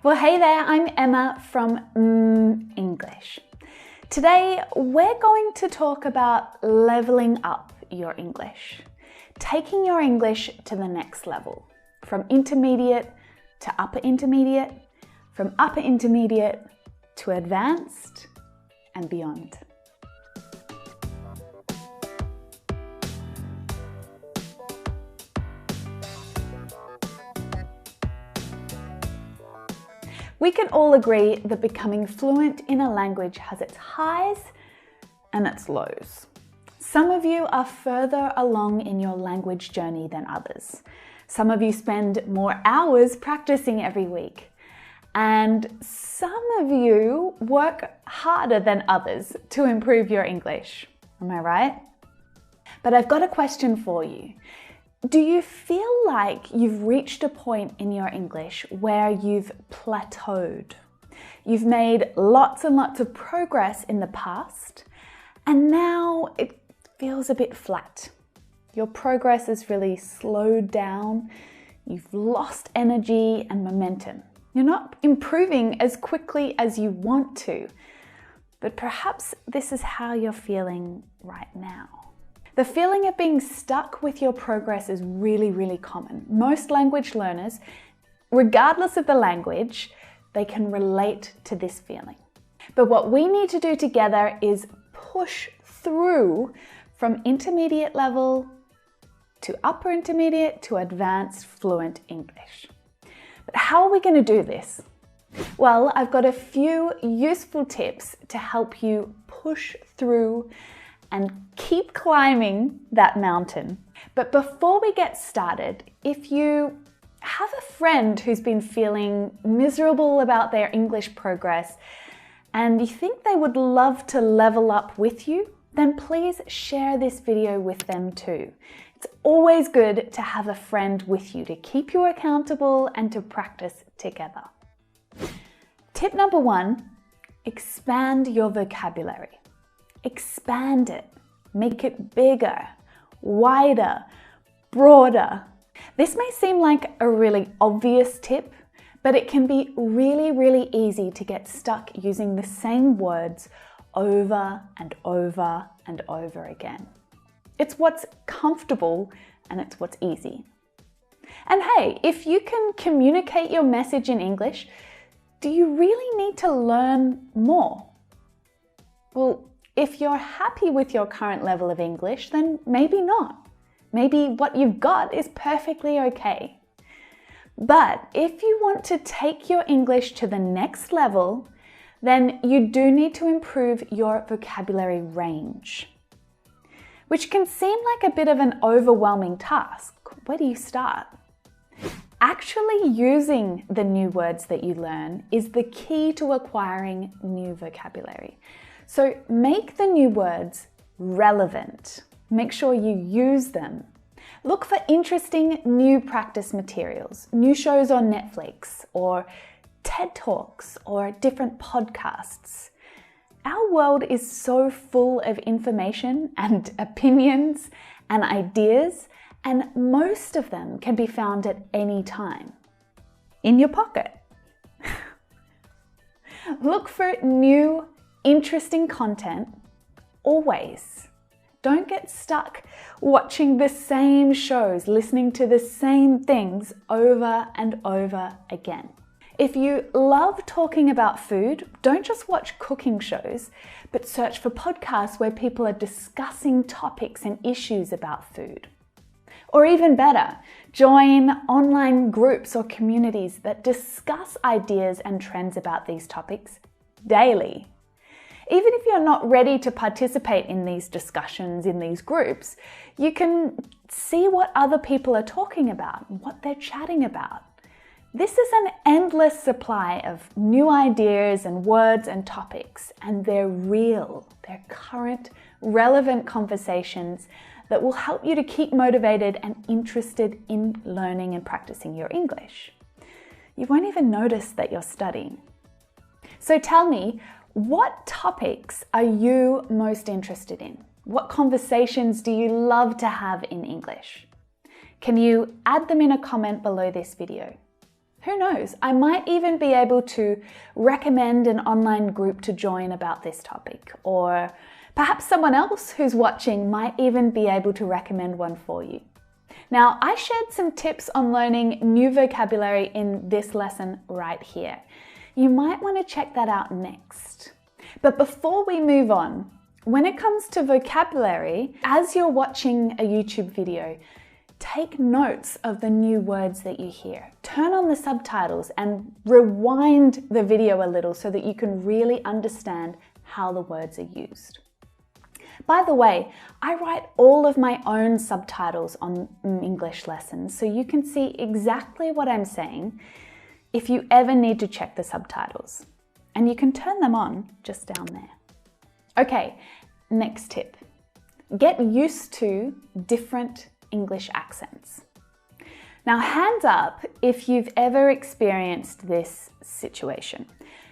Well, hey there, I'm Emma from English. Today, we're going to talk about leveling up your English, taking your English to the next level, from intermediate to upper intermediate, from upper intermediate to advanced and beyond. We can all agree that becoming fluent in a language has its highs and its lows. Some of you are further along in your language journey than others. Some of you spend more hours practicing every week. And some of you work harder than others to improve your English. Am I right? But I've got a question for you. Do you feel like you've reached a point in your English where you've plateaued? You've made lots and lots of progress in the past, and now it feels a bit flat. Your progress is really slowed down. You've lost energy and momentum. You're not improving as quickly as you want to, but perhaps this is how you're feeling right now. The feeling of being stuck with your progress is really common. Most language learners, regardless of the language, they can relate to this feeling. But what we need to do together is push through from intermediate level to upper intermediate to advanced fluent English. But how are we going to do this? Well, I've got a few useful tips to help you push through and keep climbing that mountain. But before we get started, if you have a friend who's been feeling miserable about their English progress and you think they would love to level up with you, then please share this video with them too. It's always good to have a friend with you to keep you accountable and to practice together. Tip number 1, expand your vocabulary. Expand it. Make it bigger, wider, broader. This may seem like a really obvious tip, but it can be really easy to get stuck using the same words over and over and over again. It's what's comfortable and it's what's easy. And hey, if you can communicate your message in English, do you really need to learn more? Well, if you're happy with your current level of English, then maybe not. Maybe what you've got is perfectly okay. But if you want to take your English to the next level, then you do need to improve your vocabulary range, which can seem like a bit of an overwhelming task. Where do you start? Actually using the new words that you learn is the key to acquiring new vocabulary. So make the new words relevant. Make sure you use them. Look for interesting new practice materials, new shows on Netflix or TED Talks or different podcasts. Our world is so full of information and opinions and ideas, and most of them can be found at any time in your pocket. Look for new interesting content always. Don't get stuck watching the same shows, listening to the same things over and over again. If you love talking about food, don't just watch cooking shows, but search for podcasts where people are discussing topics and issues about food. Or even better, join online groups or communities that discuss ideas and trends about these topics daily. Even if you're not ready to participate in these discussions, in these groups, you can see what other people are talking about, what they're chatting about. This is an endless supply of new ideas and words and topics, and they're real. They're current, relevant conversations that will help you to keep motivated and interested in learning and practicing your English. You won't even notice that you're studying. So tell me, what topics are you most interested in? What conversations do you love to have in English? Can you add them in a comment below this video? Who knows? I might even be able to recommend an online group to join about this topic, or perhaps someone else who's watching might even be able to recommend one for you. Now, I shared some tips on learning new vocabulary in this lesson right here. You might want to check that out next. But before we move on, when it comes to vocabulary, as you're watching a YouTube video, take notes of the new words that you hear. Turn on the subtitles and rewind the video a little so that you can really understand how the words are used. By the way, I write all of my own subtitles on English lessons, so you can see exactly what I'm saying if you ever need to check the subtitles. And you can turn them on just down there. Okay, next tip. Get used to different English accents. Now, hands up if you've ever experienced this situation.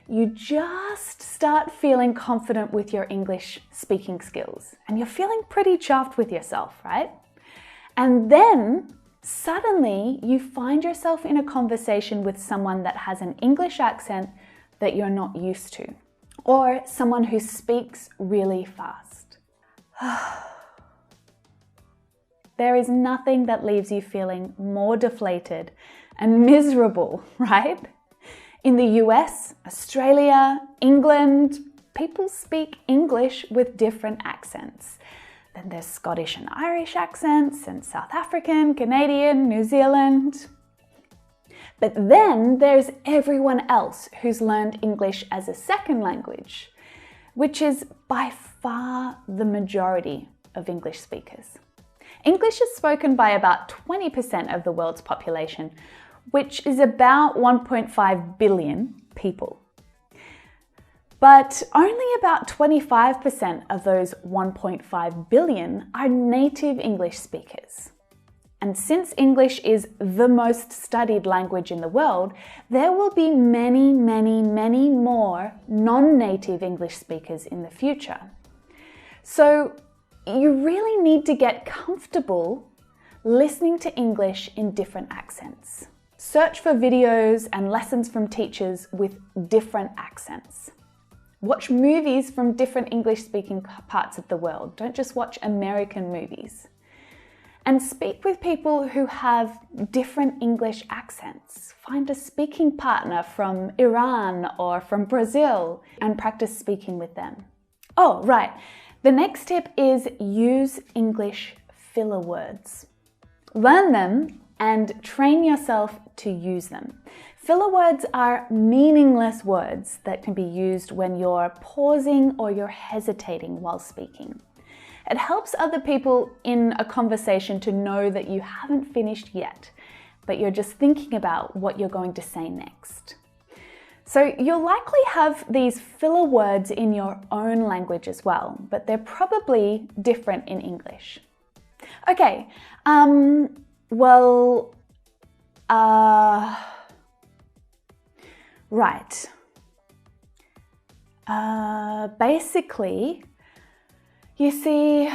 You just start feeling confident with your English speaking skills and you're feeling pretty chuffed with yourself, right? And then suddenly you find yourself in a conversation with someone that has an English accent that you're not used to, or someone who speaks really fast. There is nothing that leaves you feeling more deflated and miserable, right? In the US, Australia, England, people speak English with different accents. Then there's Scottish and Irish accents, and South African, Canadian, New Zealand. But then there's everyone else who's learned English as a second language, which is by far the majority of English speakers. English is spoken by about 20% of the world's population, which is about 1.5 billion people. But only about 25% of those 1.5 billion are native English speakers. And since English is the most studied language in the world, there will be many, many, many more non-native English speakers in the future. So you really need to get comfortable listening to English in different accents. Search for videos and lessons from teachers with different accents. Watch movies from different English-speaking parts of the world. Don't just watch American movies. And speak with people who have different English accents. Find a speaking partner from Iran or from Brazil and practice speaking with them. Oh, right. The next tip is use English filler words. Learn them and train yourself to use them. Filler words are meaningless words that can be used when you're pausing or you're hesitating while speaking. It helps other people in a conversation to know that you haven't finished yet, but you're just thinking about what you're going to say next. So you'll likely have these filler words in your own language as well, but they're probably different in English. Okay, right. Basically, you see,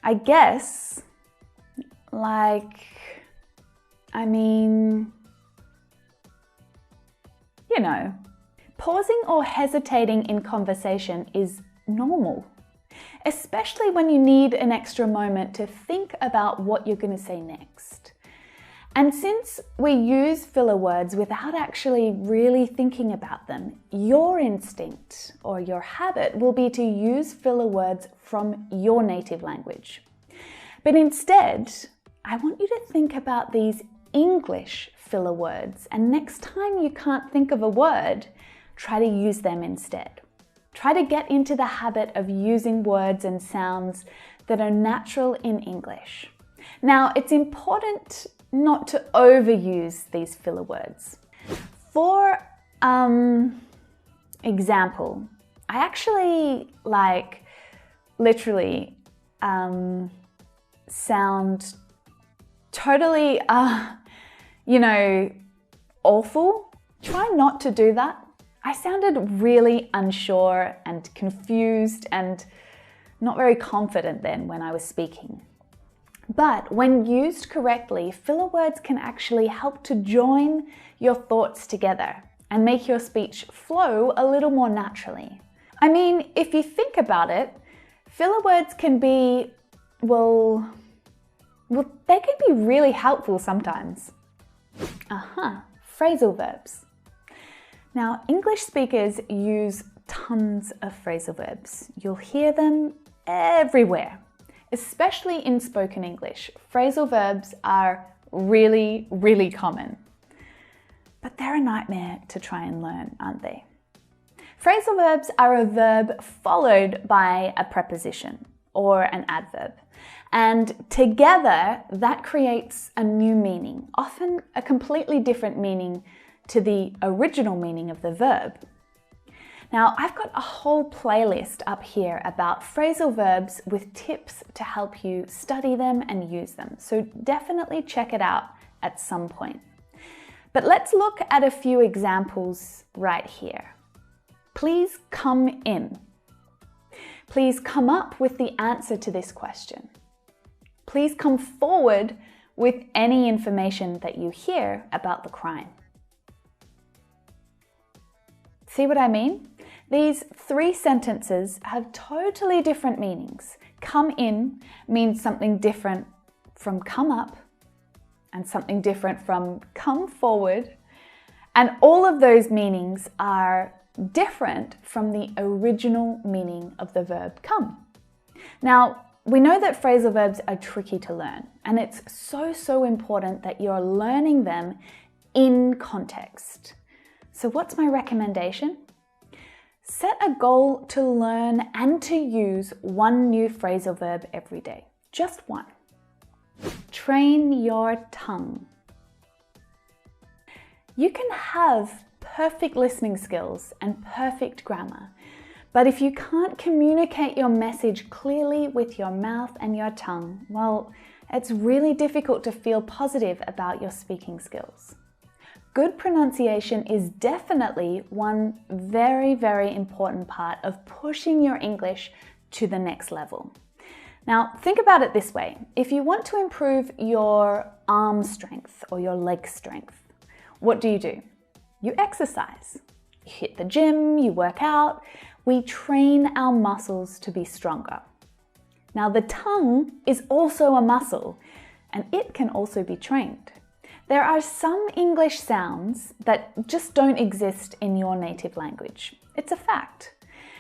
I guess, pausing or hesitating in conversation is normal, especially when you need an extra moment to think about what you're going to say next. And since we use filler words without actually really thinking about them, your instinct or your habit will be to use filler words from your native language. But instead, I want you to think about these English filler words, and next time you can't think of a word, try to use them instead. Try to get into the habit of using words and sounds that are natural in English. Now, it's important not to overuse these filler words. For example, I actually literally sound totally, awful. Try not to do that. I sounded really unsure and confused and not very confident then when I was speaking. But when used correctly, filler words can actually help to join your thoughts together and make your speech flow a little more naturally. I mean, if you think about it, filler words can be, well, they can be really helpful sometimes. Phrasal verbs. Now, English speakers use tons of phrasal verbs. You'll hear them everywhere, especially in spoken English. Phrasal verbs are really, really common. But they're a nightmare to try and learn, aren't they? Phrasal verbs are a verb followed by a preposition or an adverb. And together, that creates a new meaning, often a completely different meaning to the original meaning of the verb. Now, I've got a whole playlist up here about phrasal verbs with tips to help you study them and use them. So definitely check it out at some point. But let's look at a few examples right here. Please come in. Please come up with the answer to this question. Please come forward with any information that you hear about the crime. See what I mean? These three sentences have totally different meanings. Come in means something different from come up, and something different from come forward. And all of those meanings are different from the original meaning of the verb come. Now, we know that phrasal verbs are tricky to learn, and it's so important that you're learning them in context. So what's my recommendation? Set a goal to learn and to use one new phrasal verb every day. Just one. Train your tongue. You can have perfect listening skills and perfect grammar, but if you can't communicate your message clearly with your mouth and your tongue, well, it's really difficult to feel positive about your speaking skills. Good pronunciation is definitely one very important part of pushing your English to the next level. Now, think about it this way. If you want to improve your arm strength or your leg strength, what do? You exercise. You hit the gym, you work out. We train our muscles to be stronger. Now, the tongue is also a muscle, and it can also be trained. There are some English sounds that just don't exist in your native language. It's a fact.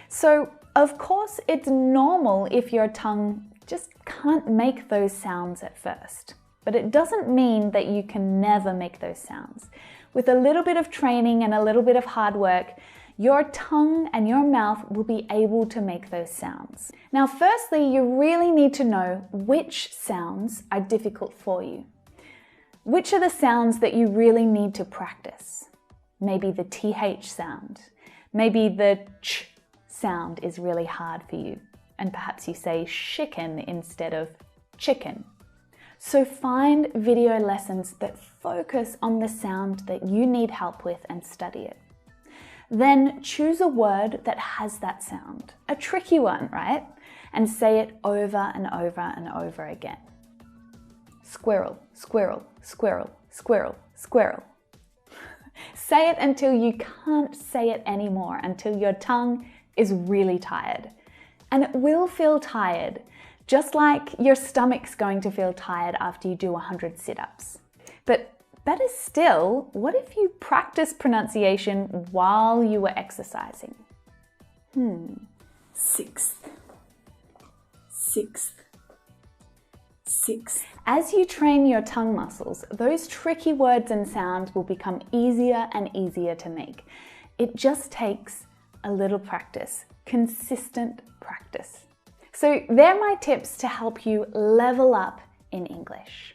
So, of course, it's normal if your tongue just can't make those sounds at first. But it doesn't mean that you can never make those sounds. With a little bit of training and a little bit of hard work, your tongue and your mouth will be able to make those sounds. Now, firstly, you really need to know which sounds are difficult for you. Which are the sounds that you really need to practice? Maybe the TH sound. Maybe the ch sound is really hard for you. And perhaps you say chicken instead of chicken. So find video lessons that focus on the sound that you need help with and study it. Then choose a word that has that sound. A tricky one, right? And say it over and over and over again. Squirrel, squirrel, squirrel, squirrel, squirrel. Say it until you can't say it anymore, until your tongue is really tired. And it will feel tired, just like your stomach's going to feel tired after you do 100 sit-ups. But better still, what if you practice pronunciation while you were exercising? Sixth. As you train your tongue muscles, those tricky words and sounds will become easier and easier to make. It just takes a little practice, consistent practice. So they're my tips to help you level up in English.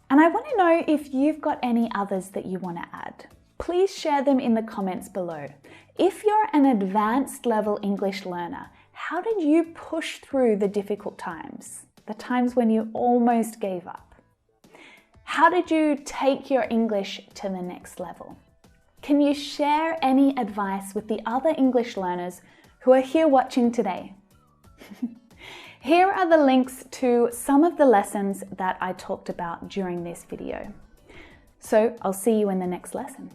And I want to know if you've got any others that you want to add. Please share them in the comments below. If you're an advanced level English learner, how did you push through the difficult times? The times when you almost gave up? How did you take your English to the next level? Can you share any advice with the other English learners who are here watching today? Here are the links to some of the lessons that I talked about during this video. So I'll see you in the next lesson.